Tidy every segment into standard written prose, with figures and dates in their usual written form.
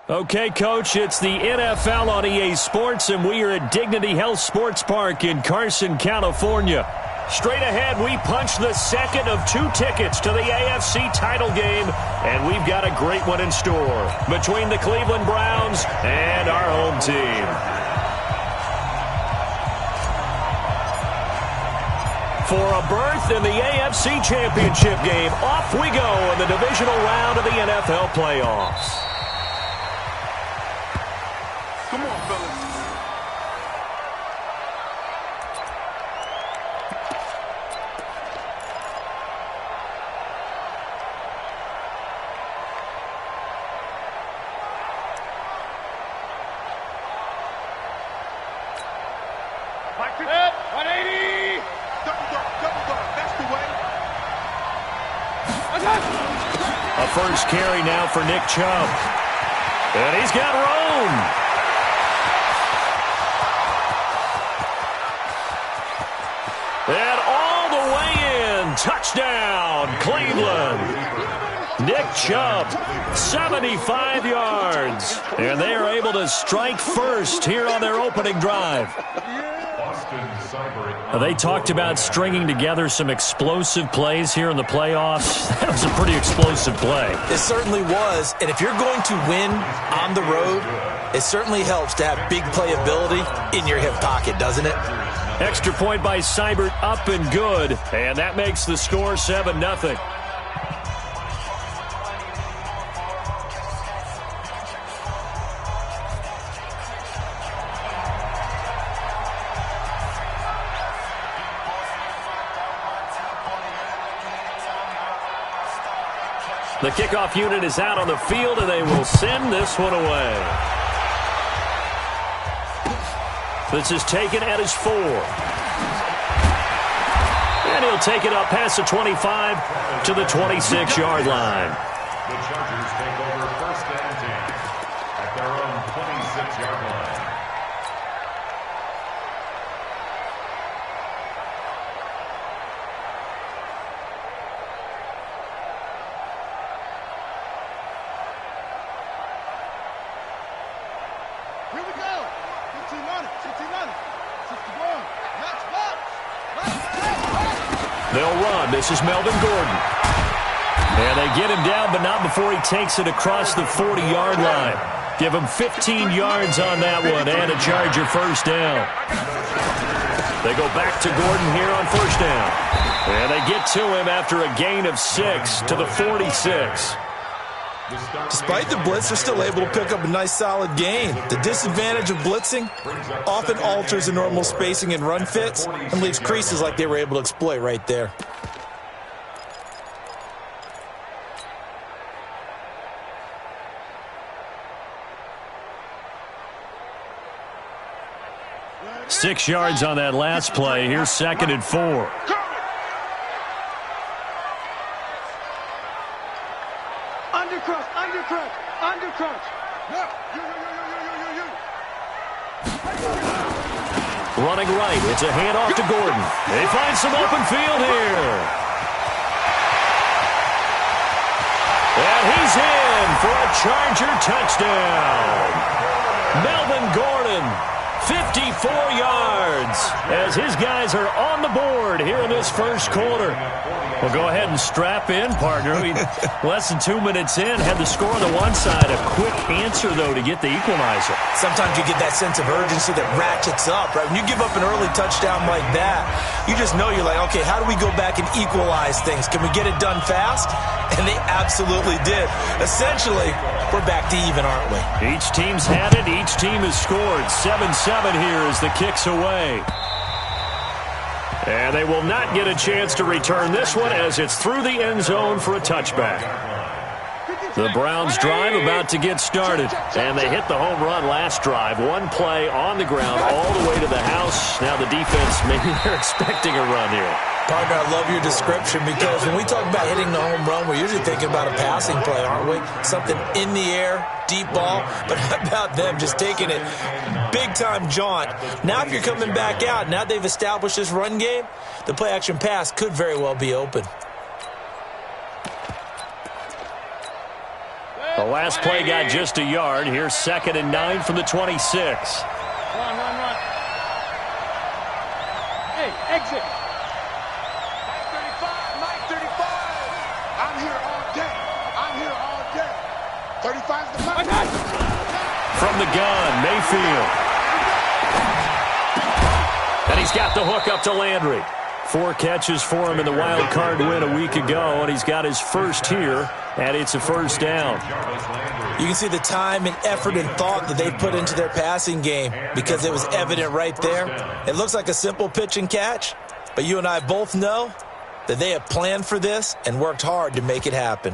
Okay, Coach, it's the NFL on EA Sports, and we are at Dignity Health Sports Park in Carson, California. Straight ahead, we punch the second of 2 tickets to the AFC title game, and we've got a great one in store between the Cleveland Browns and our home team. For a berth in the AFC Championship game, off we go in the divisional round of the NFL playoffs. Come on, fellas. Back to that. 180. Double dog. That's the way. A first carry now for Nick Chubb. And he's got room. And all the way in. Touchdown, Cleveland. Nick Chubb, 75 yards. And they are able to strike first here on their opening drive. They talked about stringing together some explosive plays here in the playoffs. That was a pretty explosive play. It certainly was. And if you're going to win on the road, it certainly helps to have big playability in your hip pocket, doesn't it? Extra point by Seibert, up and good. And that makes the score 7-0. The kickoff unit is out on the field, and they will send this one away. This is taken at his 4. And he'll take it up past the 25 to the 26-yard line. The Chargers take over first and 10 at their own 26-yard line. Here we go. 15 on it. 16 on it. 61. Let's watch. They'll run. This is Melvin Gordon. And they get him down, but not before he takes it across the 40-yard line. Give him 15 yards on that one and a Charger first down. They go back to Gordon here on first down. And they get to him after a gain of 6 to the 46. Despite the blitz, they're still able to pick up a nice solid gain. The disadvantage of blitzing often alters the normal spacing and run fits and leaves creases like they were able to exploit right there. Six yards on that last play. Here's 2nd and 4. Undercrunch. Running right. It's a handoff to Gordon. They find some open field here. And he's in for a Charger touchdown. Melvin Gordon, 54 yards, as his guys are on the board here in this first quarter. Well, go ahead and strap in, partner. Less than 2 minutes in, had the score on the one side. A quick answer, though, to get the equalizer. Sometimes you get that sense of urgency that ratchets up, right? When you give up an early touchdown like that, you just know you're like, okay, how do we go back and equalize things? Can we get it done fast? And they absolutely did. Essentially, we're back to even, aren't we? Each team's had it. Each team has scored. 7-7 here as the kick's away. And they will not get a chance to return this one as it's through the end zone for a touchback. The Browns drive about to get started. And they hit the home run last drive. One play on the ground all the way to the house. Now the defense, maybe they're expecting a run here. Partner, I love your description because when we talk about hitting the home run, we're usually thinking about a passing play, aren't we? Something in the air, deep ball. But how about them just taking it big-time jaunt? Now if you're coming back out, now they've established this run game, the play-action pass could very well be open. The last play got just a yard. Here's 2nd and 9 from the 26. Run. Hey, exit. Mike 35. I'm here all day. 35's the mark. From the gun, Mayfield. And he's got the hook up to Landry. 4 catches for him in the wild card win a week ago, and he's got his first here, and it's a first down. You can see the time and effort and thought that they put into their passing game because it was evident right there. It looks like a simple pitch and catch, but you and I both know that they have planned for this and worked hard to make it happen.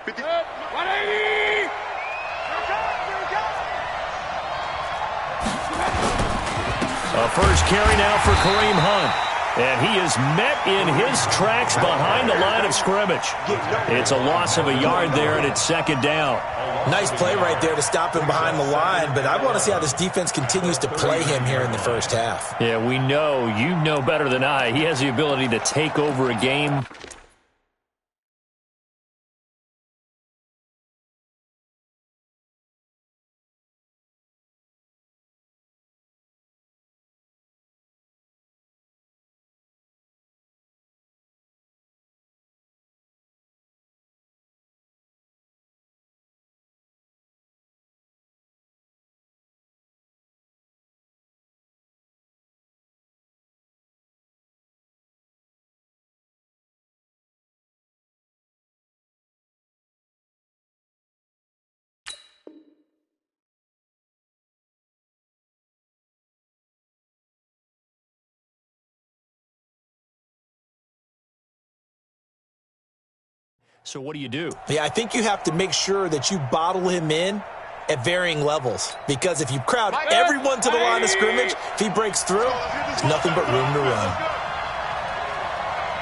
180! A first carry now for Kareem Hunt. And he is met in his tracks behind the line of scrimmage. It's a loss of a yard there, and it's 2nd down. Nice play right there to stop him behind the line, but I want to see how this defense continues to play him here in the first half. Yeah, we know. You know better than I. He has the ability to take over a game. So what do you do? Yeah, I think you have to make sure that you bottle him in at varying levels. Because if you crowd everyone to the line of scrimmage, if he breaks through, there's nothing but room to run.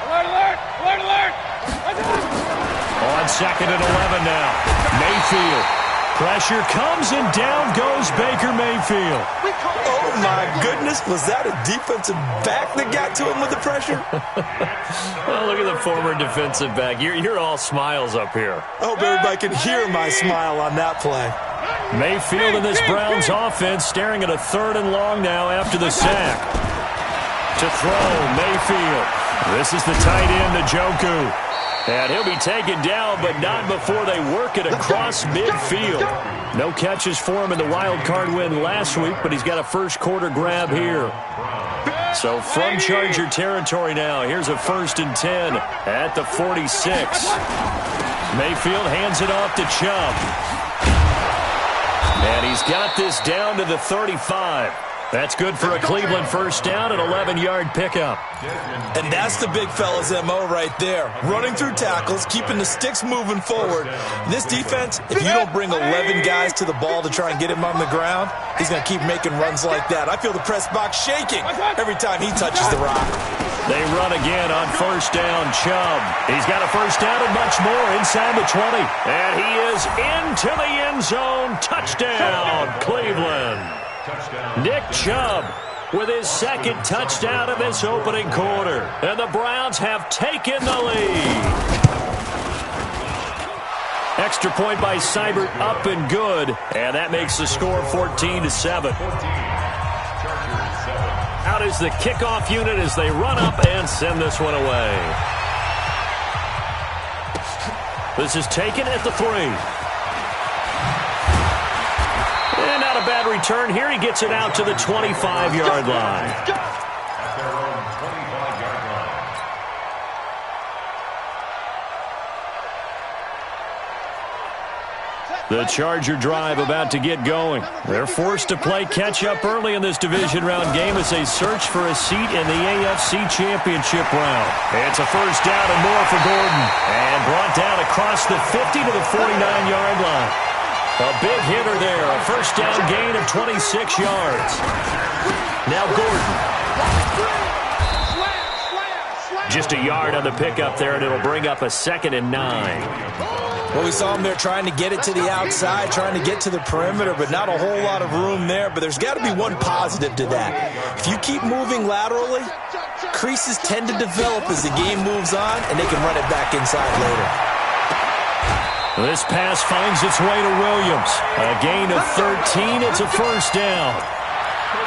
Alert! On 2nd and 11 now. Mayfield. Pressure comes and down goes Baker Mayfield. Oh, my goodness. Was that a defensive back that got to him with the pressure? Well, look at the former defensive back. You're all smiles up here. I hope everybody can hear my smile on that play. Mayfield in this Browns offense staring at a 3rd and long now after the sack. To throw, Mayfield. This is the tight end, Njoku. And he'll be taken down, but not before they work it across midfield. No catches for him in the wild card win last week, but he's got a first quarter grab here. So from Charger territory now, here's a 1st and 10 at the 46. Mayfield hands it off to Chubb. And he's got this down to the 35. That's good for a Cleveland first down, an 11-yard pickup. And that's the big fella's MO right there. Running through tackles, keeping the sticks moving forward. This defense, if you don't bring 11 guys to the ball to try and get him on the ground, he's going to keep making runs like that. I feel the press box shaking every time he touches the rock. They run again on first down, Chubb. He's got a first down and much more inside the 20. And he is into the end zone. Touchdown, Cleveland. Nick Chubb with his 2nd touchdown of this opening quarter. And the Browns have taken the lead. Extra point by Seibert, up and good. And that makes the score 14-7. Out is the kickoff unit as they run up and send this one away. This is taken at the 3. And not a bad return here. He gets it out to the 25-yard line. At their own 25-yard line. The Charger drive about to get going. They're forced to play catch-up early in this division round game as they search for a seat in the AFC Championship round. It's a first down and more for Gordon. And brought down across the 50 to the 49-yard line. A big hitter there. A first down gain of 26 yards. Now Gordon. Just a yard on the pickup there, and it'll bring up a 2nd and 9. Well, we saw him there trying to get it to the outside, trying to get to the perimeter, but not a whole lot of room there. But there's got to be one positive to that. If you keep moving laterally, creases tend to develop as the game moves on, and they can run it back inside later. This pass finds its way to Williams. A gain of 13. It's a first down. 13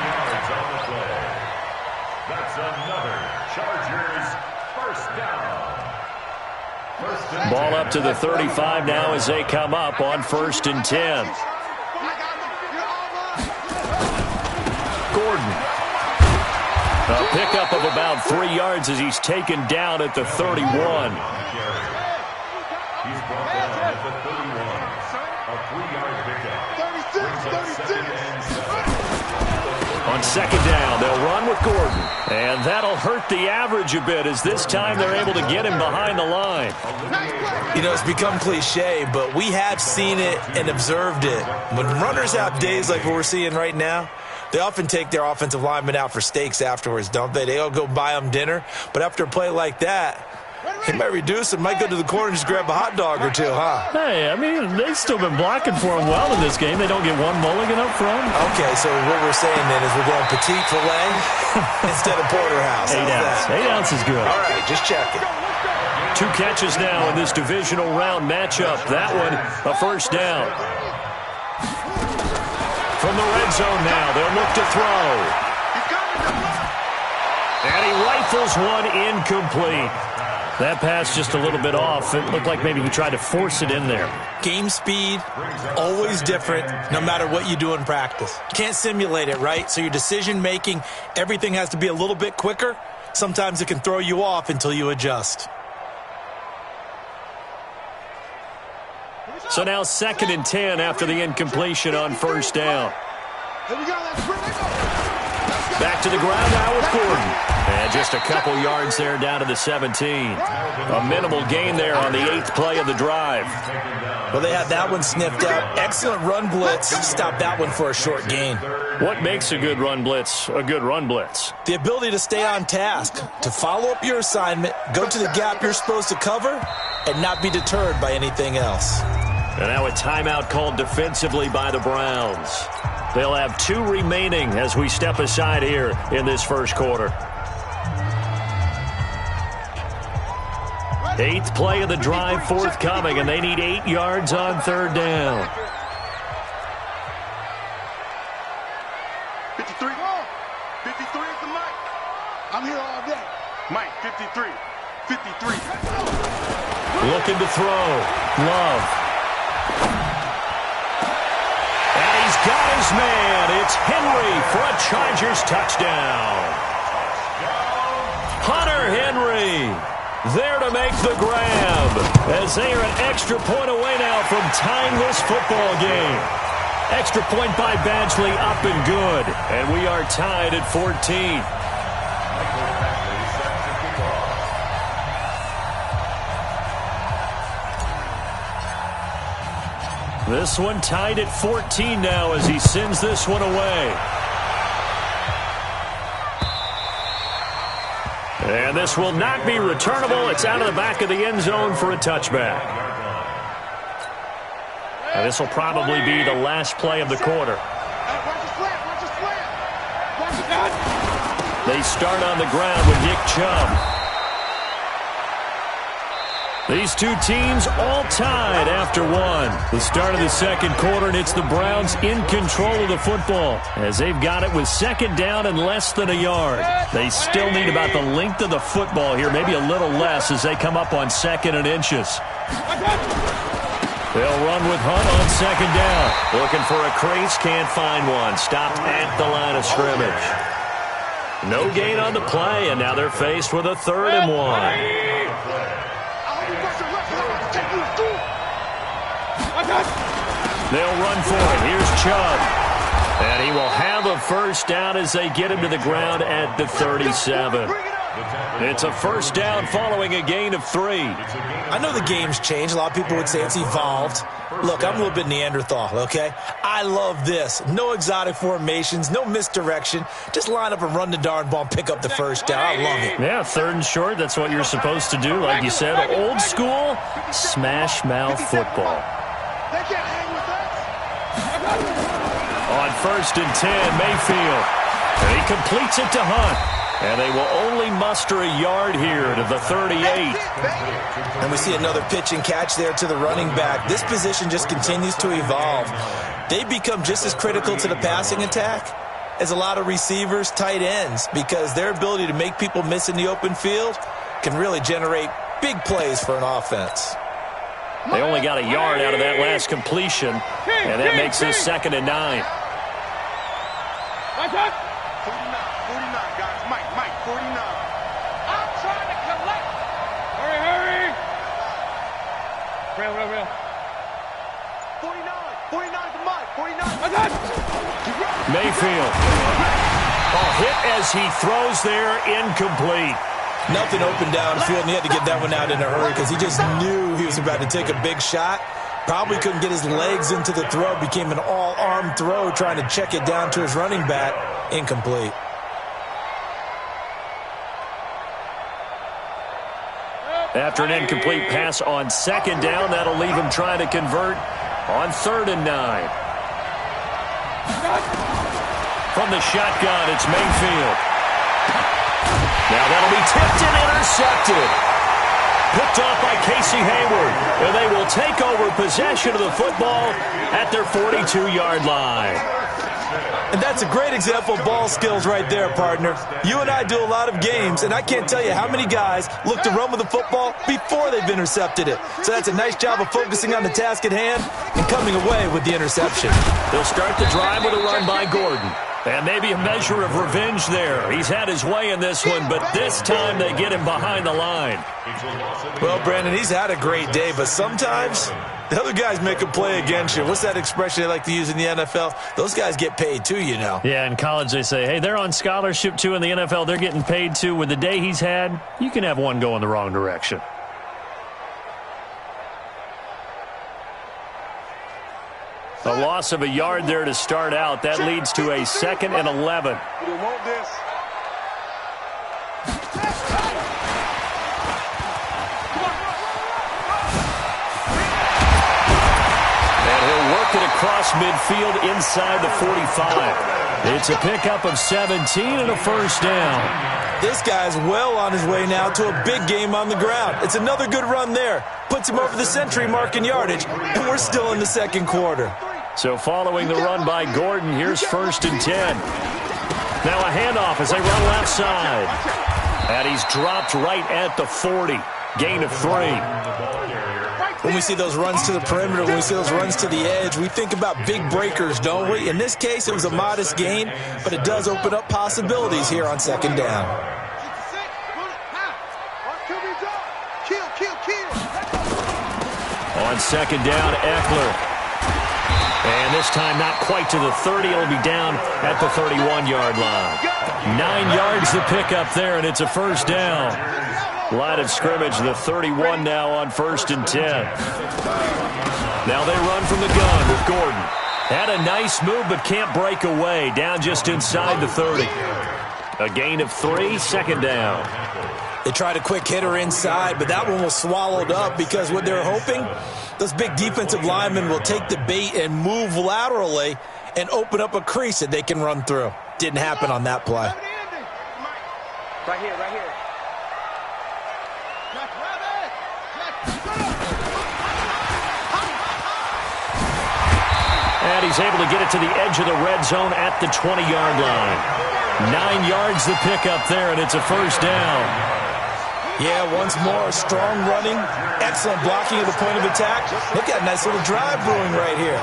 yards on the play. That's another Chargers first down. Ball up to the 35 now as they come up on 1st and 10. Gordon. A pickup of about 3 yards as he's taken down at the 31. He's brought down at the 31. A 3-yard pickup. 36. On 2nd down, they'll run with Gordon. And that'll hurt the average a bit as this time they're able to get him behind the line. You know, it's become cliche, but we have seen it and observed it. When runners have days like what we're seeing right now, they often take their offensive linemen out for steaks afterwards, don't they? They all go buy them dinner. But after a play like that, he might reduce it, might go to the corner and just grab a hot dog or two, huh? Hey, I mean, they've still been blocking for him well in this game. They don't get one mulligan up front. Okay, so what we're saying then is we're going petite filet instead of porterhouse. 8 ounce. 8 ounce is good. All right, just checking. 2 catches now in this divisional round matchup. That one, a first down. From the red zone now, they'll look to throw. And he rifles one incomplete. That pass just a little bit off. It looked like maybe he tried to force it in there. Game speed, always different, no matter what you do in practice. You can't simulate it, right? So your decision-making, everything has to be a little bit quicker. Sometimes it can throw you off until you adjust. So now 2nd and 10 after the incompletion on 1st down. Back to the ground now with Gordon. And just a couple yards there down to the 17. A minimal gain there on the 8th play of the drive. Well, they had that one sniffed out. Excellent run blitz. Stop that one for a short gain. What makes a good run blitz a good run blitz? The ability to stay on task, to follow up your assignment, go to the gap you're supposed to cover, and not be deterred by anything else. And now a timeout called defensively by the Browns. They'll have 2 remaining as we step aside here in this first quarter. 8th play of the drive forthcoming, and they need 8 yards on 3rd down. 53. 53 is the mic. I'm here all day. Mike, 53. 53. Looking to throw. Love. And he's got his man. It's Henry for a Chargers touchdown. Hunter Henry there to make the grab as they are an extra point away now from tying this football game. Extra point by Badgley up and good. And we are tied at 14. This one tied at 14 now as he sends this one away. And this will not be returnable. It's out of the back of the end zone for a touchback. And this will probably be the last play of the quarter. They start on the ground with Nick Chubb. These two teams all tied after one. The start of the second quarter, and it's the Browns in control of the football as they've got it with 2nd down and less than a yard. They still need about the length of the football here, maybe a little less as they come up on 2nd and inches. They'll run with Hunt on 2nd down. Looking for a crease, can't find one. Stopped at the line of scrimmage. No gain on the play, and now they're faced with a 3rd and 1. They'll run for it. Here's Chubb. And he will have a first down as they get him to the ground at the 37. It's a first down following a gain of 3. I know the game's changed. A lot of people would say it's evolved. Look, I'm a little bit Neanderthal, okay? I love this. No exotic formations, no misdirection. Just line up and run the darn ball and pick up the first down. I love it. Yeah, 3rd and short. That's what you're supposed to do. Like you said, old school smash mouth football. They can't hang with us. On 1st and 10, Mayfield. And he completes it to Hunt. And they will only muster a yard here to the 38. And we see another pitch and catch there to the running back. This position just continues to evolve. They become just as critical to the passing attack as a lot of receivers, tight ends, because their ability to make people miss in the open field can really generate big plays for an offense. They only got a yard out of that last completion, and that makes this 2nd and 9. 49, guys. Mike, 49. I'm trying to collect. Hurry. Real. 49 to Mike. 49. Mayfield. Hit as he throws there, incomplete. Nothing open downfield, and he had to get that one out in a hurry because he just knew he was about to take a big shot. Probably couldn't get his legs into the throw. Became an all-arm throw trying to check it down to his running back. Incomplete. After an incomplete pass on 2nd down, that'll leave him trying to convert on 3rd and 9. From the shotgun, it's Mayfield. Now that'll be tipped and intercepted. Picked off by Casey Hayward. And they will take over possession of the football at their 42-yard line. And that's a great example of ball skills right there, partner. You and I do a lot of games, and I can't tell you how many guys look to run with the football before they've intercepted it. So that's a nice job of focusing on the task at hand and coming away with the interception. They'll start the drive with a run by Gordon. And maybe a measure of revenge there. He's had his way in this one, but this time they get him behind the line. Well, Brandon, he's had a great day, but sometimes the other guys make a play against you. What's that expression they like to use in the NFL? Those guys get paid too, you know. Yeah, in college they say, hey, they're on scholarship too. In the NFL, they're getting paid too. With the day he's had, you can have one go in the wrong direction. A loss of a yard there to start out. That leads to a 2nd and 11. We don't want this. And he'll work it across midfield inside the 45. It's a pickup of 17 and a 1st down. This guy's well on his way now to a big game on the ground. It's another good run there. Puts him over the century mark in yardage, and we're still in the 2nd quarter. So following the run by Gordon, here's 1st and 10. Now a handoff as they run left side. And he's dropped right at the 40. Gain of 3. When we see those runs to the perimeter, when we see those runs to the edge, we think about big breakers, don't we? In this case, it was a modest gain, but it does open up possibilities here on 2nd down. On 2nd down, Eckler. And this time not quite to the 30. It'll be down at the 31-yard line. 9 yards to pick up there, and it's a 1st down. Line of scrimmage, the 31 now on 1st and 10. Now they run from the gun with Gordon. Had a nice move but can't break away. Down just inside the 30. A gain of 3, 2nd down. They tried a quick hitter inside, but that one was swallowed up because what they're hoping, those big defensive linemen will take the bait and move laterally and open up a crease that they can run through. Didn't happen on that play. Right here. And he's able to get it to the edge of the red zone at the 20-yard line. 9 yards to pick up there, and it's a 1st down. Yeah, once more, strong running, excellent blocking at the point of attack. Look at a nice little drive brewing right here.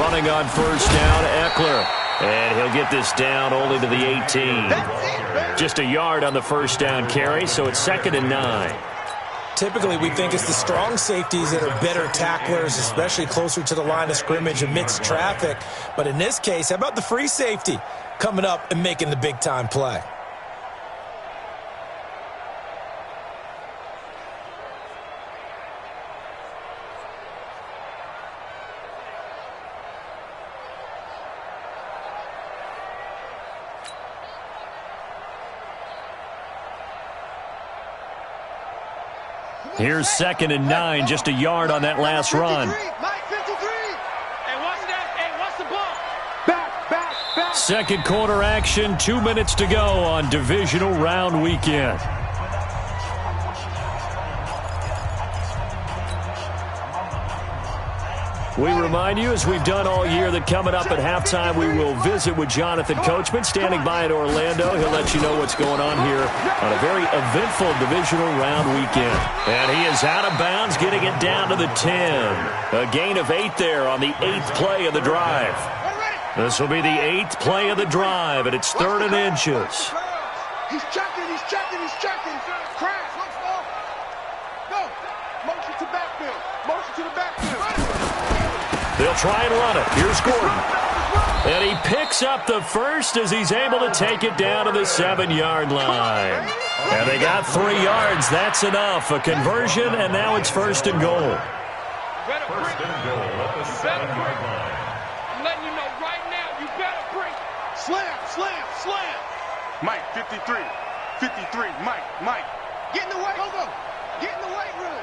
Running on 1st down, Eckler. And he'll get this down only to the 18. Just a yard on the 1st down carry, so it's 2nd and 9. Typically, we think it's the strong safeties that are better tacklers, especially closer to the line of scrimmage amidst traffic. But in this case, how about the free safety coming up and making the big-time play? Here's 2nd and 9, just a yard on that last run. Second quarter action, 2 minutes to go on divisional round weekend. We remind you, as we've done all year, that coming up at halftime, we will visit with Jonathan Coachman, standing by in Orlando. He'll let you know what's going on here on a very eventful divisional round weekend. And he is out of bounds, getting it down to the 10. A gain of 8 there on the 8th play of the drive. This will be the 8th play of the drive, and it's 3rd and inches. He's checking, he's checking, he's checking. Crash, let's go. Go. Motion to backfield. Motion to the backfield. They'll try and run it. Here's Gordon. And he picks up the first as he's able to take it down to the 7-yard line. And they got 3 yards. That's enough. A conversion, and now it's 1st and goal. First and goal at the 7-yard line. I'm letting you know right now, you better bring. Slam, slam, slam. Mike, 53. 53. Mike. Get in the way. Go. Get in the weight room.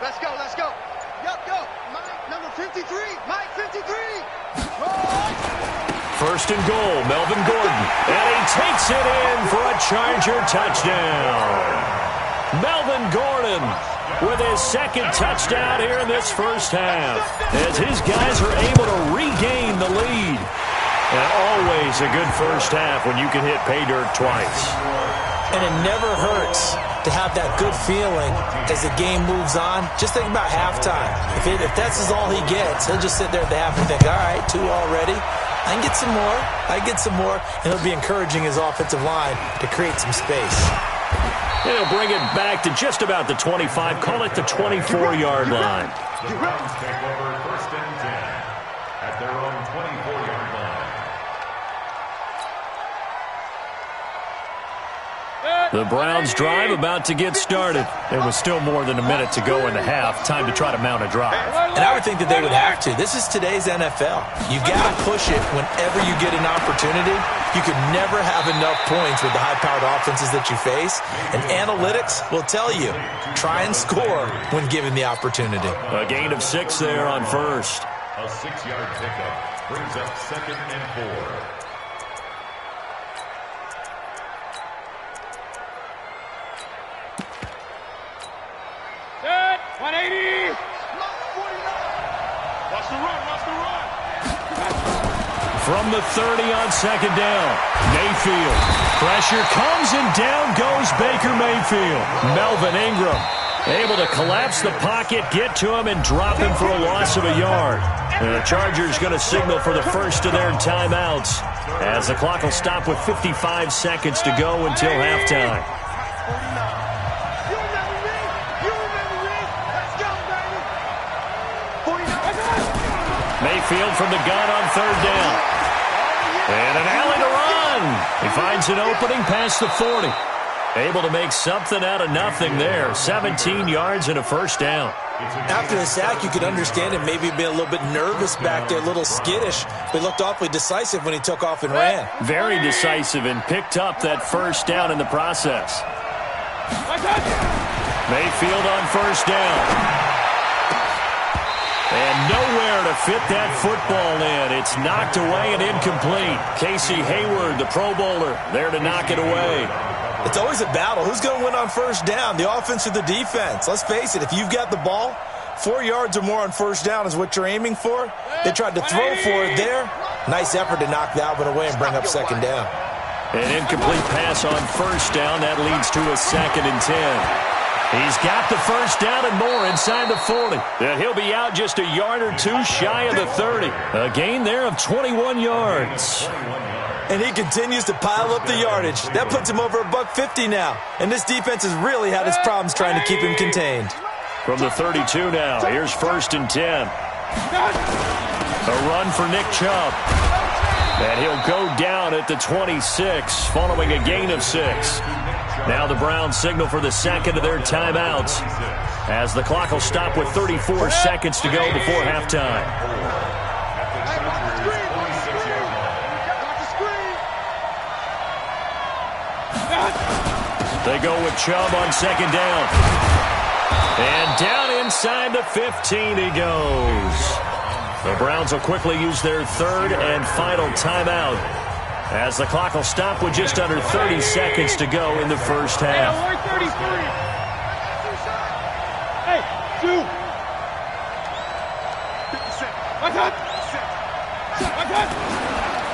Let's go. Yup, go. Mike, number 53. Mike, 53. First and goal, Melvin Gordon. And he takes it in for a Charger touchdown. Melvin Gordon with his 2nd touchdown here in this first half, as his guys are able to regain the lead. And always a good first half when you can hit pay dirt twice. And it never hurts to have that good feeling as the game moves on. Just think about halftime. If that's all he gets, he'll just sit there at the half and think, all right, 2 already. I can get some more. And he'll be encouraging his offensive line to create some space. And he'll bring it back to just about the 25, call it the 24-yard line. The Browns take over 1st and 10 at their own 24-yard line. The Browns drive about to get started. There was still more than a minute to go in the half. Time to try to mount a drive. And I would think that they would have to. This is today's NFL. You got to push it whenever you get an opportunity. You could never have enough points with the high-powered offenses that you face. And analytics will tell you, try and score when given the opportunity. A gain of 6 there on first. A 6-yard pickup brings up 2nd and 4. Set, 180. Watch the run. From the 30 on 2nd down, Mayfield. Pressure comes and down goes Baker Mayfield. Melvin Ingram able to collapse the pocket, get to him, and drop him for a loss of a yard. And the Chargers going to signal for the first of their timeouts, as the clock will stop with 55 seconds to go until halftime. Mayfield from the gun on 3rd down. And an alley to run. He finds an opening past the 40. Able to make something out of nothing there. 17 yards and a 1st down. After the sack, you could understand him maybe being a little bit nervous back there, a little skittish, but he looked awfully decisive when he took off and ran. Very decisive and picked up that 1st down in the process. Mayfield on 1st down. And nowhere to fit that football in. It's knocked away and incomplete. Casey Hayward, the Pro Bowler, there to knock it away. It's always a battle. Who's going to win on 1st down, the offense or the defense? Let's face it, if you've got the ball, 4 yards or more on 1st down is what you're aiming for. They tried to throw for it there. Nice effort to knock that one away and bring up 2nd down. An incomplete pass on 1st down. That leads to a 2nd and 10. He's got the 1st down and more inside the 40. And he'll be out just a yard or 2 shy of the 30. A gain there of 21 yards. And he continues to pile up the yardage. That puts him over $150 now. And this defense has really had its problems trying to keep him contained. From the 32 now, here's 1st and 10. A run for Nick Chubb. And he'll go down at the 26, following a gain of 6. Now the Browns signal for the 2nd of their timeouts, as the clock will stop with 34 seconds to go before halftime. They go with Chubb on 2nd down. And down inside the 15 he goes. The Browns will quickly use their third and final timeout, as the clock will stop with just under 30 seconds to go in the first half. Hey, 2.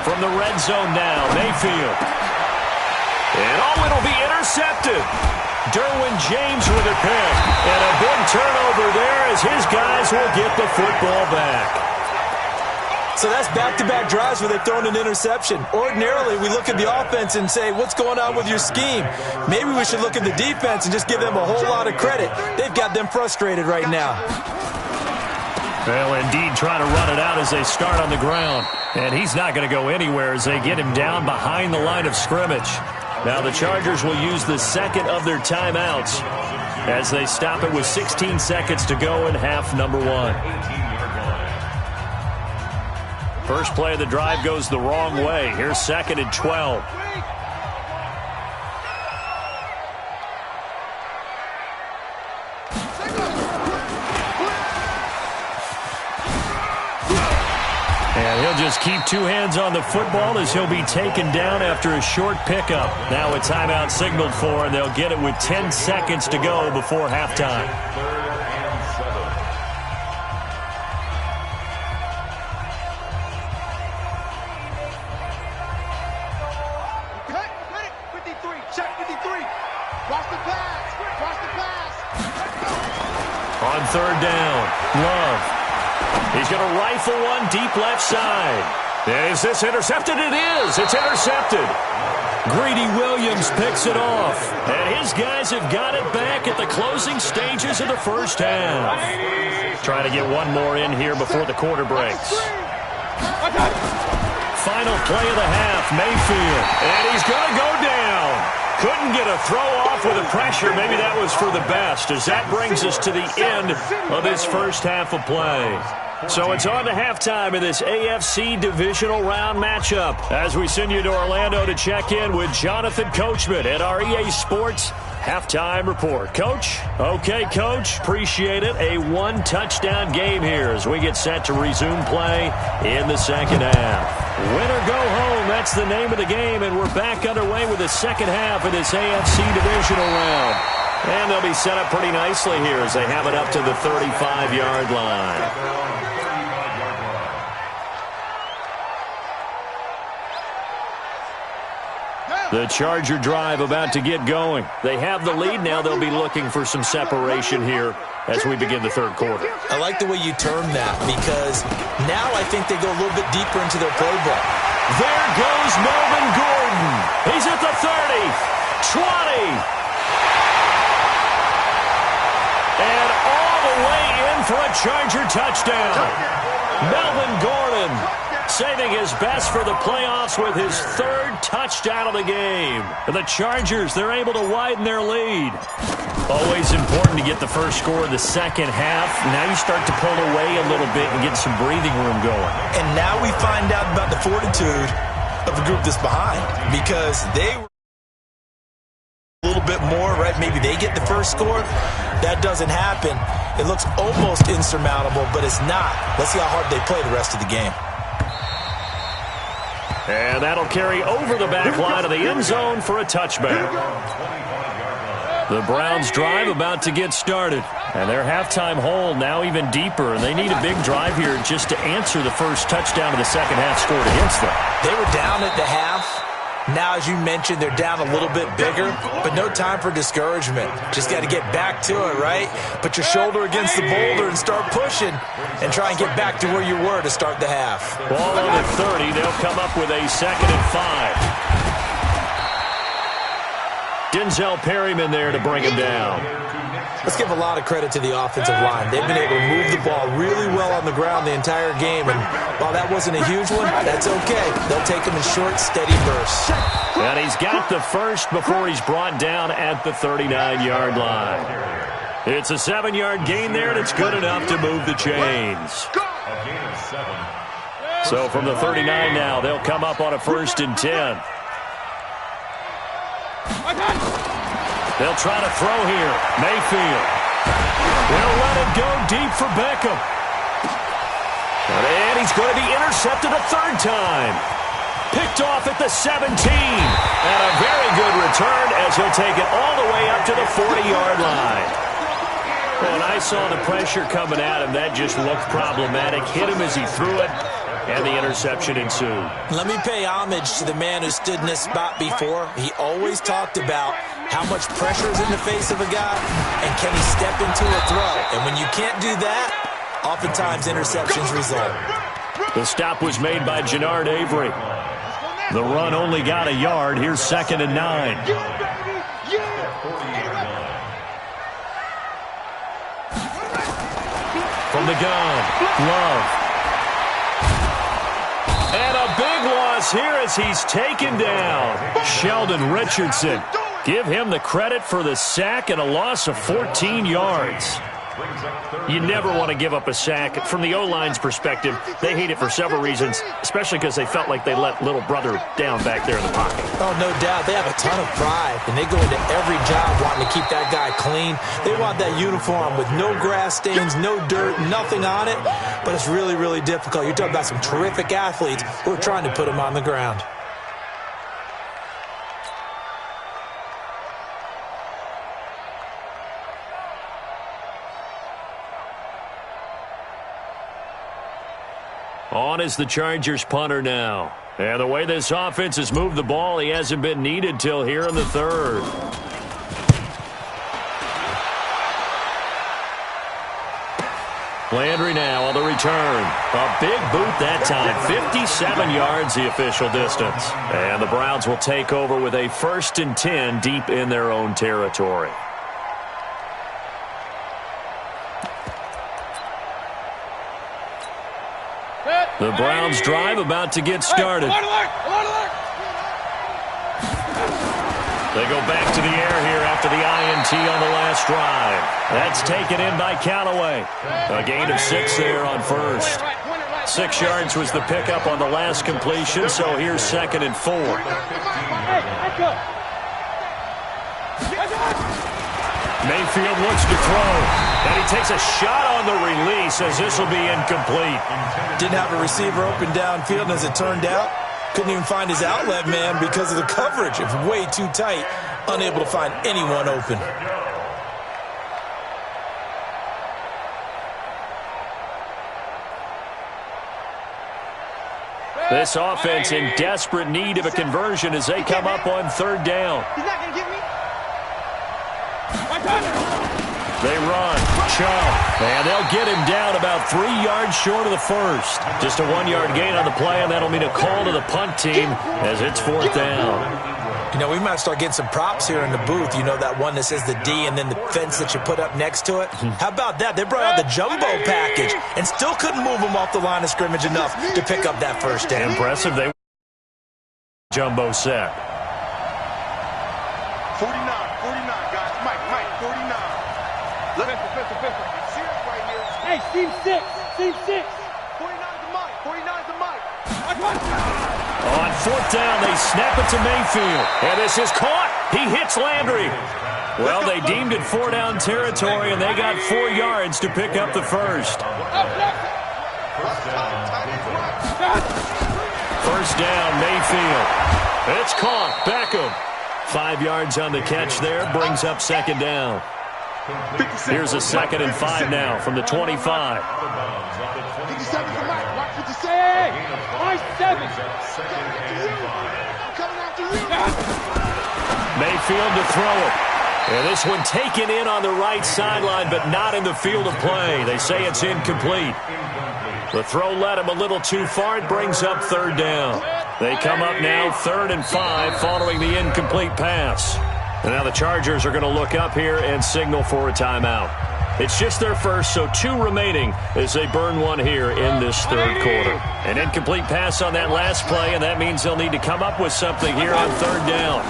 From the red zone now, Mayfield. And it'll be intercepted. Derwin James with a pick. And a big turnover there as his guys will get the football back. So that's back-to-back drives where they've thrown an interception. Ordinarily, we look at the offense and say, what's going on with your scheme? Maybe we should look at the defense and just give them a whole lot of credit. They've got them frustrated right now. Well, indeed, trying to run it out as they start on the ground. And he's not going to go anywhere as they get him down behind the line of scrimmage. Now the Chargers will use the second of their timeouts as they stop it with 16 seconds to go in half number 1. First play of the drive goes the wrong way. Here's 2nd and 12. And he'll just keep two hands on the football as he'll be taken down after a short pickup. Now a timeout signaled for, and they'll get it with 10 seconds to go before halftime. On third down, Love. He's going to rifle one deep left side. Is this intercepted? It is. It's intercepted. Greedy Williams picks it off. And his guys have got it back at the closing stages of the first half. Trying to get one more in here before the quarter breaks. Final play of the half, Mayfield. And he's going to go down. Couldn't get a throw off with the pressure. Maybe that was for the best, as that brings us to the end of this first half of play. So it's on to halftime in this AFC divisional round matchup as we send you to Orlando to check in with Jonathan Coachman at our EA Sports Halftime Report. Coach? Okay, Coach. Appreciate it. A one-touchdown game here as we get set to resume play in the second half. Win or go home, that's the name of the game, and we're back underway with the second half of this AFC divisional round. And they'll be set up pretty nicely here as they have it up to the 35-yard line. The Charger drive about to get going. They have the lead now. They'll be looking for some separation here as we begin the third quarter. I like the way you term that because now I think they go a little bit deeper into their playbook. There goes Melvin Gordon. He's at the 30, 20. And all the way in for a Charger touchdown. Melvin Gordon saving his best for the playoffs with his third touchdown of the game. The Chargers, they're able to widen their lead. Always important to get the first score of the second half. Now you start to pull away a little bit and get some breathing room going. And now we find out about the fortitude of the group that's behind because they were a little bit more, right? Maybe they get the first score. That doesn't happen. It looks almost insurmountable, but it's not. Let's see how hard they play the rest of the game. And that'll carry over the back line of the end zone for a touchback. The Browns drive about to get started. And their halftime hole now even deeper. And they need a big drive here just to answer the first touchdown of the second half scored against them. They were down at the half. Now, as you mentioned, they're down a little bit bigger, but no time for discouragement. Just got to get back to it, right? Put your shoulder against the boulder and start pushing and try and get back to where you were to start the half. Ball on the 30. They'll come up with a 2nd and 5. Denzel Perryman there to bring him down. Let's give a lot of credit to the offensive line. They've been able to move the ball really well on the ground the entire game. And while that wasn't a huge one, that's okay. They'll take them in short, steady bursts. And he's got the first before he's brought down at the 39-yard line. It's a 7-yard gain there, and it's good enough to move the chains. So from the 39 now, they'll come up on a 1st and 10. They'll try to throw here. Mayfield. They'll let it go deep for Beckham. And he's going to be intercepted a third time. Picked off at the 17. And a very good return as he'll take it all the way up to the 40-yard line. When I saw the pressure coming at him, that just looked problematic. Hit him as he threw it, and the interception ensued. Let me pay homage to the man who stood in this spot before. He always talked about how much pressure is in the face of a guy, and can he step into a throw. And when you can't do that, oftentimes interceptions result. The stop was made by Jannard Avery. The run only got a yard. Here's 2nd and 9. From the gun, Love. And a big loss here as he's taken down. Sheldon Richardson. Give him the credit for the sack and a loss of 14 yards. You never want to give up a sack. From the O-line's perspective, they hate it for several reasons, especially because they felt like they let little brother down back there in the pocket. Oh, no doubt. They have a ton of pride, and they go into every job wanting to keep that guy clean. They want that uniform with no grass stains, no dirt, nothing on it, but it's really, really difficult. You're talking about some terrific athletes who are trying to put him on the ground. On is the Chargers punter now. And the way this offense has moved the ball, he hasn't been needed till here in the third. Landry now on the return. A big boot that time. 57 yards the official distance. And the Browns will take over with a 1st and 10 deep in their own territory. The Browns drive about to get started. They go back to the air here after the INT on the last drive. That's taken in by Callaway. A gain of 6 there on first. 6 yards was the pickup on the last completion, so here's 2nd and 4. Mayfield looks to throw, and he takes a shot on the release as this will be incomplete. Didn't have a receiver open downfield, and as it turned out, couldn't even find his outlet man because of the coverage. It was way too tight, unable to find anyone open. This offense in desperate need of a conversion as they come up on 3rd down. He's not going to get me. They run, Chubb, and they'll get him down about 3 yards short of the first. Just a 1-yard gain on the play, and that'll mean a call to the punt team as it's 4th down. You know, we might start getting some props here in the booth. You know, that one that says the D and then the fence that you put up next to it? How about that? They brought out the jumbo package and still couldn't move him off the line of scrimmage enough to pick up that 1st down. Impressive. They jumbo set. 49, guys. Mike, 49. Look at the serious right here. Hey, Steve 6. 49 to Mike. On 4th down, they snap it to Mayfield. And this is caught. He hits Landry. Well, they deemed it 4-down territory, and they got 4 yards to pick up the first. 1st down, Mayfield. It's caught. Beckham. 5 yards on the catch there. Brings up 2nd down. Here's a 2nd and 5 now from the 25. 57 for Mike. Watch 57. Hey, Mike 7. Mayfield to throw it. And this one taken in on the right sideline, but not in the field of play. They say it's incomplete. The throw led him a little too far. It brings up 3rd down. They come up now 3rd and 5 following the incomplete pass. And now the Chargers are going to look up here and signal for a timeout. It's just their first, so 2 remaining as they burn one here in this 3rd quarter. An incomplete pass on that last play, and that means they'll need to come up with something here on 3rd down.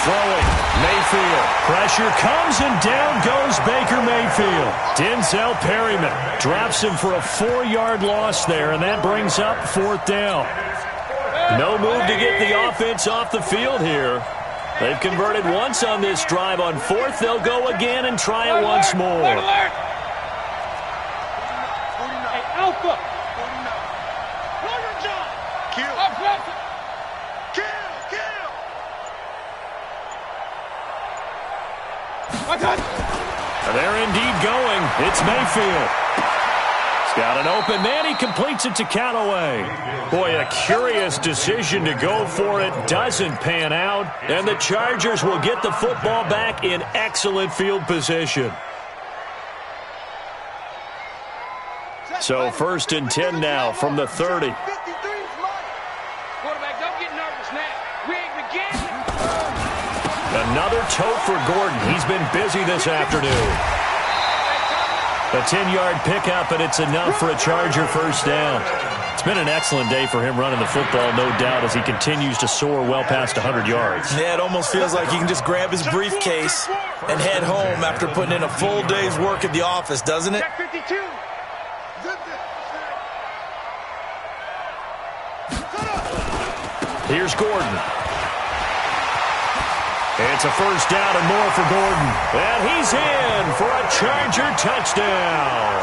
Throwing, Mayfield. Pressure comes, and down goes Baker Mayfield. Denzel Perryman drops him for a 4-yard loss there, and that brings up 4th down. No move to get the offense off the field here. They've converted once on this drive. On 4th, they'll go again and try it once more. Hey, Alpha. They're indeed going. It's Mayfield. He's got an open man. He completes it to Callaway. Boy, a curious decision to go for it. Doesn't pan out. And the Chargers will get the football back in excellent field position. So 1st and 10 now from the 30. Quarterback, don't get nervous now. We ain't beginning. Another tote for Gordon. He's been busy this afternoon. A 10-yard pickup, and it's enough for a Charger first down. It's been an excellent day for him running the football, no doubt, as he continues to soar well past 100 yards. Yeah, it almost feels like he can just grab his briefcase and head home after putting in a full day's work at the office, doesn't it? 52. Here's Gordon. It's a first down and more for Gordon. And he's in for a Charger touchdown.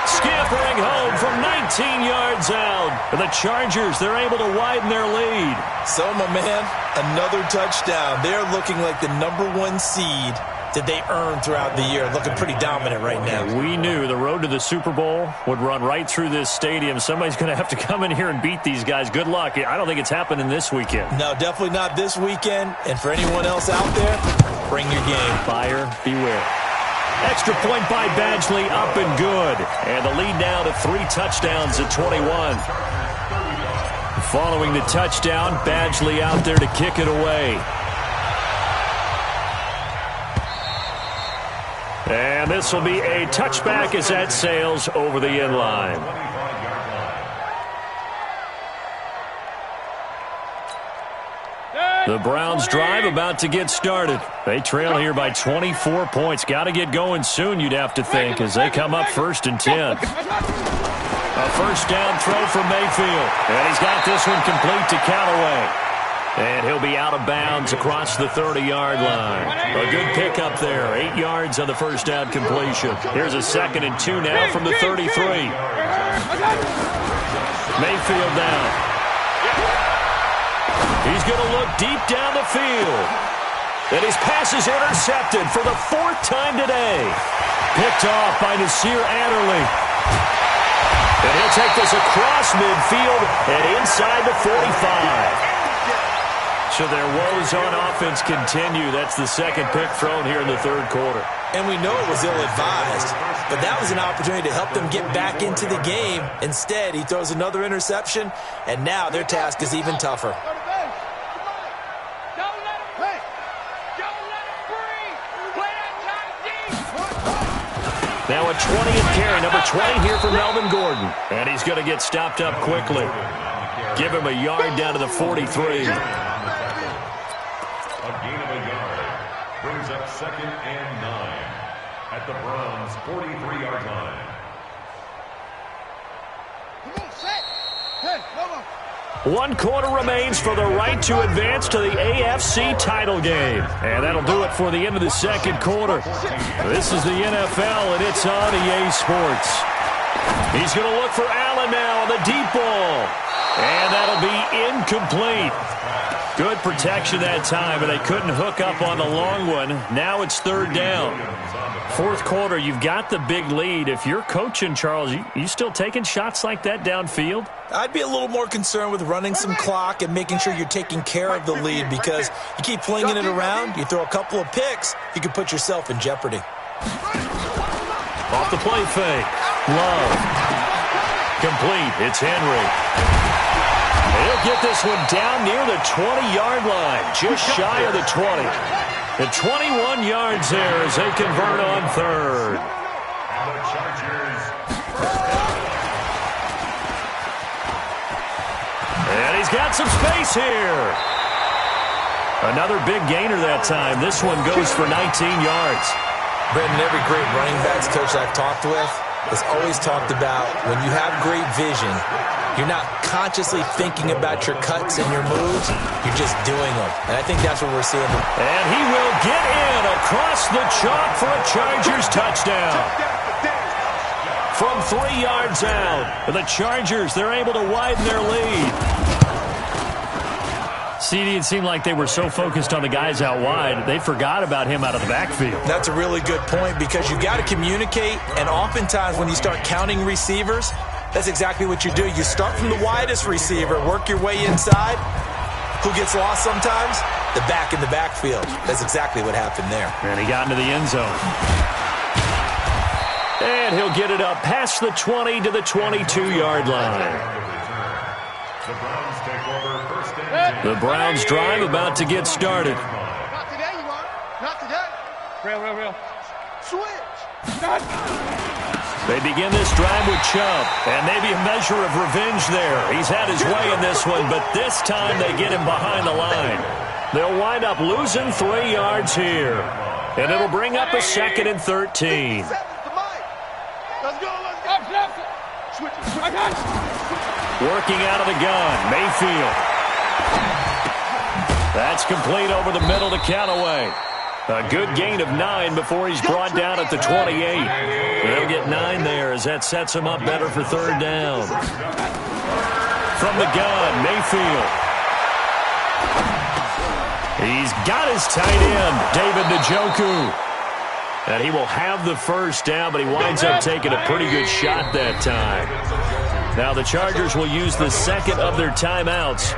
Scampering home from 19 yards out. And the Chargers, they're able to widen their lead. So, my man, another touchdown. They're looking like the #1 seed that they earned throughout the year. Looking pretty dominant right now. We knew the road to the Super Bowl would run right through this stadium. Somebody's going to have to come in here and beat these guys. Good luck. I don't think it's happening this weekend. No, definitely not this weekend. And for anyone else out there, bring your game. Buyer beware. Extra point by Badgley, up and good. And the lead now to 3 touchdowns at 21. Following the touchdown, Badgley out there to kick it away. And this will be a touchback as that sails over the end line. The Browns drive about to get started. They trail here by 24 points. Got to get going soon, you'd have to think, as they come up 1st and 10. A first down throw for Mayfield. And he's got this one complete to Callaway. And he'll be out of bounds across the 30-yard line. A good pickup there. 8 yards on the first down completion. Here's a 2nd and 2 now from the 33. Mayfield down. He's going to look deep down the field. And his pass is intercepted for the 4th time today. Picked off by Nasir Adderley. And he'll take this across midfield and inside the 45. So their woes on offense continue. That's the 2nd pick thrown here in the 3rd quarter. And we know it was ill-advised, but that was an opportunity to help them get back into the game. Instead, he throws another interception, and now their task is even tougher. Now a 20th carry, number 20 here for Melvin Gordon. And he's going to get stopped up quickly. Give him a yard down to the 43. Brings up 2nd and 9 at the Browns' 43-yard line. Come on, set. Hey, come on. 1 quarter remains for the right to advance to the AFC title game. And that'll do it for the end of the 2nd quarter. This is the NFL, and it's on EA Sports. He's going to look for Allen now on the deep ball. And that'll be incomplete. Good protection that time, but they couldn't hook up on the long one. Now it's 3rd down. 4th quarter, you've got the big lead. If you're coaching, Charles, you still taking shots like that downfield? I'd be a little more concerned with running some clock and making sure you're taking care of the lead, because you keep flinging it around, you throw a couple of picks, you can put yourself in jeopardy. Off the play fake. Love. Complete. It's Henry. He'll get this one down near the 20-yard line, just shy of the 20. The 21 yards there as they convert on 3rd. And the Chargers. And he's got some space here. Another big gainer that time. This one goes for 19 yards. Brendan, every great running backs coach I've talked with has always talked about when you have great vision, you're not consciously thinking about your cuts and your moves. You're just doing them. And I think that's what we're seeing. And he will get in across the chalk for a Chargers touchdown. From 3 yards out, the Chargers, they're able to widen their lead. CD, it seemed like they were so focused on the guys out wide, they forgot about him out of the backfield. That's a really good point because you got to communicate, and oftentimes when you start counting receivers, that's exactly what you do. You start from the widest receiver, work your way inside. Who gets lost sometimes? The back in the backfield. That's exactly what happened there. And he got into the end zone. And he'll get it up past the 20 to the 22-yard line. The Browns drive about to get started. Not today, you are. Not today. Real. Switch. They begin this drive with Chubb, and maybe a measure of revenge there. He's had his way in this one, but this time they get him behind the line. They'll wind up losing 3 yards here, and it'll bring up a 2nd and 13. Let's go. Switch. Working out of the gun, Mayfield. That's complete over the middle to Callaway. A good gain of 9 before he's brought down at the 28. They'll get 9 there as that sets him up better for 3rd down. From the gun, Mayfield. He's got his tight end, David Njoku. And he will have the 1st down, but he winds up taking a pretty good shot that time. Now the Chargers will use the 2nd of their timeouts.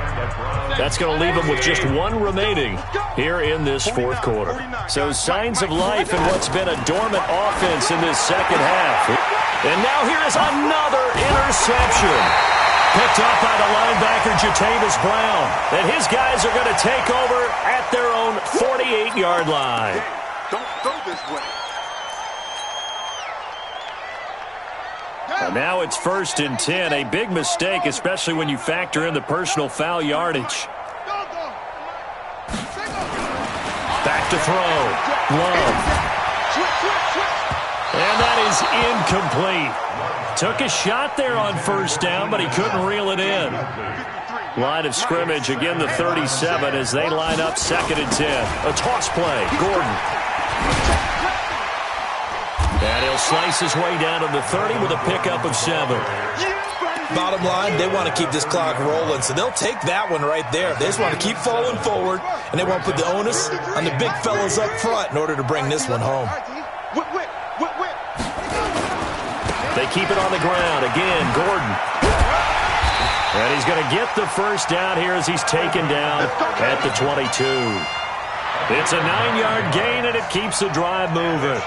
That's going to leave them with just 1 remaining here in this 4th quarter. So signs of life in what's been a dormant offense in this 2nd half. And now here is another interception. Picked up by the linebacker, Jatavis Brown. And his guys are going to take over at their own 48-yard line. Don't throw this way. And now it's 1st and 10. A big mistake, especially when you factor in the personal foul yardage. Back to throw. Love. And that is incomplete. Took a shot there on 1st down, but he couldn't reel it in. Line of scrimmage, again the 37 as they line up 2nd and 10. A toss play. Gordon. And he'll slice his way down to the 30 with a pickup of 7. Bottom line, they want to keep this clock rolling, so they'll take that one right there. They just want to keep falling forward, and they want to put the onus on the big fellas up front in order to bring this one home. They keep it on the ground. Again, Gordon. And he's going to get the 1st down here as he's taken down at the 22. It's a 9-yard gain, and it keeps the drive moving.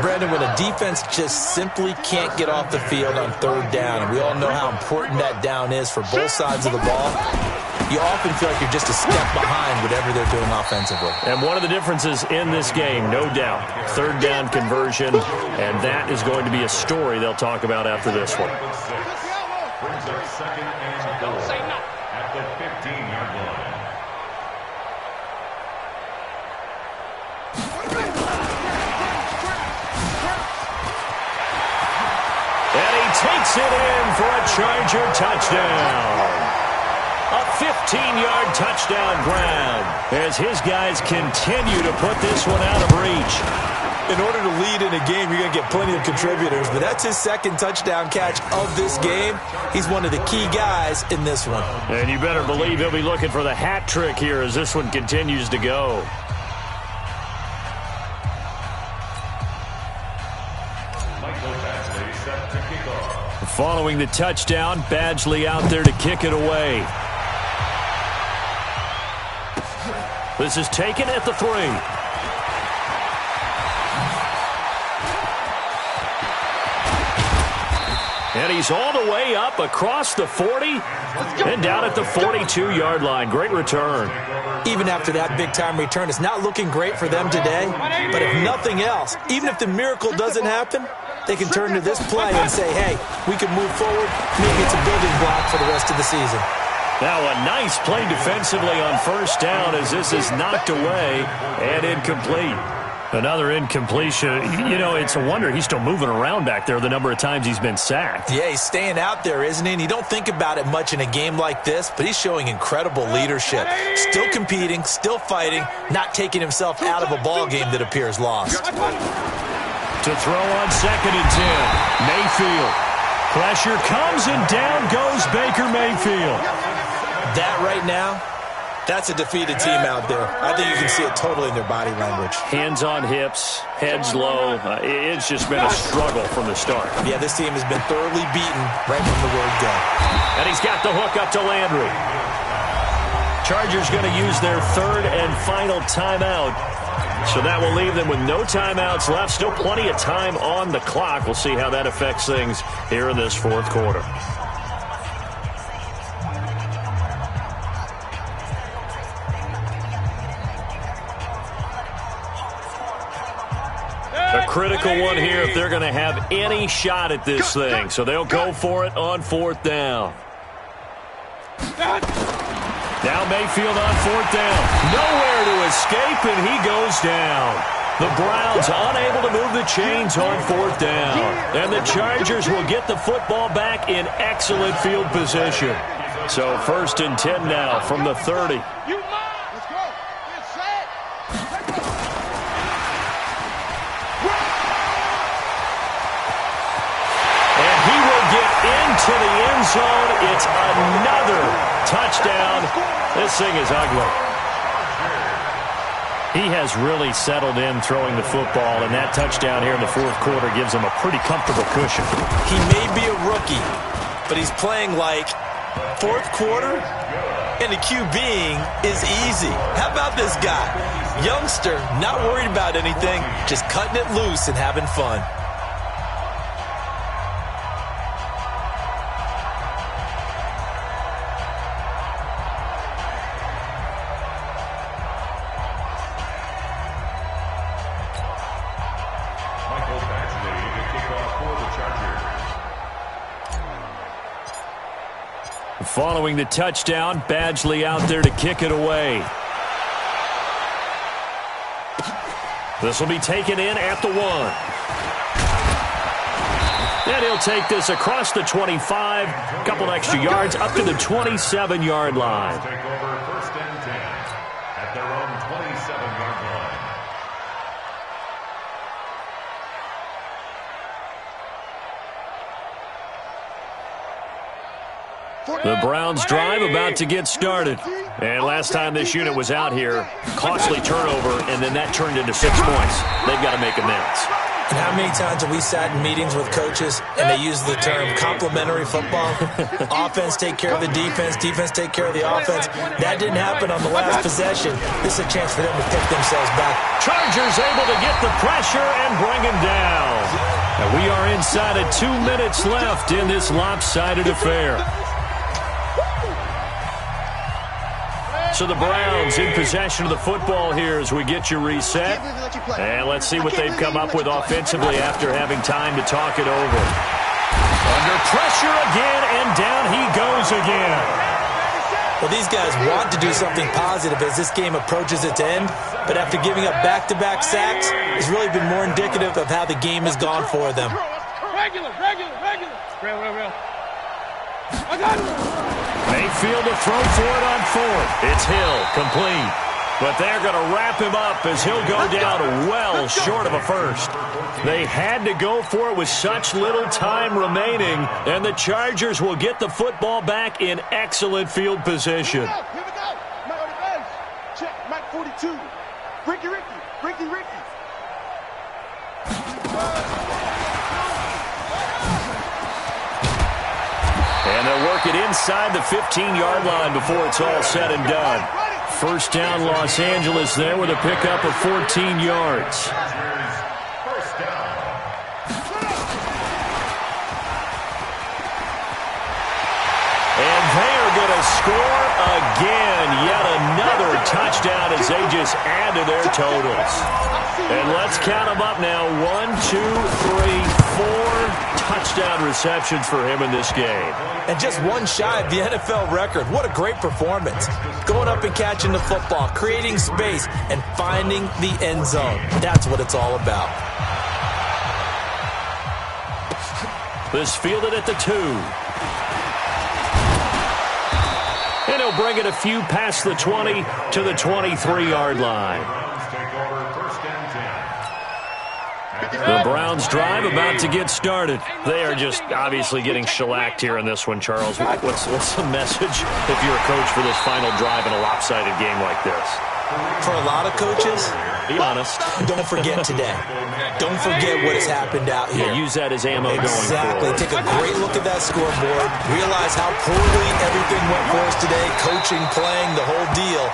Brandon, when a defense just simply can't get off the field on 3rd down, and we all know how important that down is for both sides of the ball, you often feel like you're just a step behind whatever they're doing offensively. And one of the differences in this game, no doubt, 3rd down conversion, and that is going to be a story they'll talk about after this one. Brings up 2nd and 4 at the 15-yard line. Takes it in for a Charger touchdown. A 15-yard touchdown grab as his guys continue to put this one out of reach. In order to lead in a game, you're going to get plenty of contributors, but that's his 2nd touchdown catch of this game. He's one of the key guys in this one. And you better believe he'll be looking for the hat trick here as this one continues to go. Following the touchdown, Badgley out there to kick it away. This is taken at the 3. And he's all the way up across the 40 and down at the 42-yard line. Great return. Even after that big-time return, it's not looking great for them today. But if nothing else, even if the miracle doesn't happen, they can turn to this play and say, hey, we can move forward. Maybe it's a building block for the rest of the season. Now a nice play defensively on 1st down as this is knocked away and incomplete. Another incompletion. You know, it's a wonder he's still moving around back there the number of times he's been sacked. Yeah, he's staying out there, isn't he? And you don't think about it much in a game like this, but he's showing incredible leadership. Still competing, still fighting, not taking himself out of a ball game that appears lost. To throw on 2nd and 10. Mayfield. Pressure comes and down goes Baker Mayfield. That right now That's a defeated team out there. I think you can see it totally in their body language. Hands on hips, heads low. It's just been a struggle from the start. Yeah, this team has been thoroughly beaten right from the word go. And he's got the hook up to Landry. Chargers going to use their third and final timeout. So that will leave them with no timeouts left. Still plenty of time on the clock. We'll see how that affects things here in this fourth quarter. A critical one here if they're going to have any shot at this thing. So they'll go for it on fourth down. Now Mayfield on fourth down. Nowhere to escape, and he goes down. The Browns unable to move the chains on fourth down. And the Chargers will get the football back in excellent field position. So 1st and 10 now from the 30. To the end zone. It's another touchdown. This thing is ugly. He has really settled in throwing the football, and that touchdown here in the fourth quarter gives him a pretty comfortable cushion. He may be a rookie, but he's playing like fourth quarter, and the QBing is easy. How about this guy? Youngster, not worried about anything, just cutting it loose and having fun. Following the touchdown, Badgley out there to kick it away. This will be taken in at the 1. And he'll take this across the 25, a couple extra yards up to the 27-yard line. Take over 1st and 10 at their own 27-yard line. The Browns drive about to get started. And last time this unit was out here, costly turnover, and then that turned into 6 points. They've got to make amends. And how many times have we sat in meetings with coaches and they use the term complementary football? Offense take care of the defense, defense take care of the offense. That didn't happen on the last possession. This is a chance for them to pick themselves back. Chargers able to get the pressure and bring him down. And we are inside of 2 minutes left in this lopsided affair. So the Browns in possession of the football here as we get you reset. And let's see what they've come up with offensively after having time to talk it over. Under pressure again, and down he goes again. Well, these guys want to do something positive as this game approaches its end, but after giving up back-to-back sacks, it's really been more indicative of how the game has gone for them. Regular. Real. I got it. Mayfield to throw for it on fourth. It's Hill, complete. But they're going to wrap him up as he'll go down well short of a first. They had to go for it with such little time remaining, and the Chargers will get the football back in excellent field position. Here we go. Mike on the bench. Check. Mike 42. Ricky. And they'll work it inside the 15-yard line before it's all said and done. First down, Los Angeles there with a pickup of 14 yards. First down. And they are going to score again. Yet another touchdown as they just add to their totals. And let's count them up now. 1, 2, 3, 4 touchdown receptions for him in this game. And just one shy of the NFL record. What a great performance. Going up and catching the football, creating space, and finding the end zone. That's what it's all about. This fielded at the 2. And he'll bring it a few past the 20 to the 23-yard line. Browns take over 1st and 10 at The Browns drive about to get started. They are just obviously getting shellacked here in this one, Charles. What's the message if you're a coach for this final drive in a lopsided game like this? For a lot of coaches, be honest. Don't forget today. Don't forget what has happened out here. Yeah, use that as ammo going forward. Exactly. Take a great look at that scoreboard. Realize how poorly everything went for us today. Coaching, playing, the whole deal.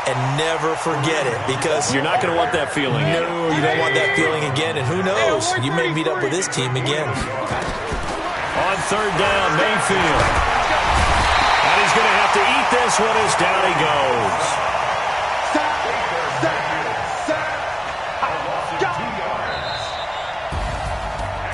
And never forget it, because you're not going to want that feeling. No, you don't want that feeling again. And who knows? You may meet up with this team again. On third down, Mayfield. And he's going to have to eat this one as down he goes.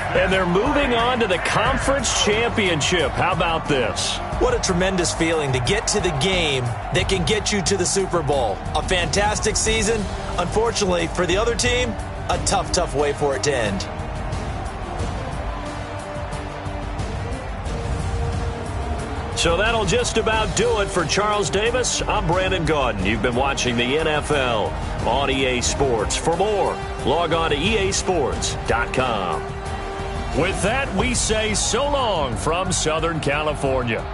And they're moving on to the conference championship. How about this? What a tremendous feeling to get to the game that can get you to the Super Bowl. A fantastic season. Unfortunately, for the other team, a tough, tough way for it to end. So that'll just about do it for Charles Davis. I'm Brandon Gaudin. You've been watching the NFL on EA Sports. For more, log on to easports.com. With that, we say so long from Southern California.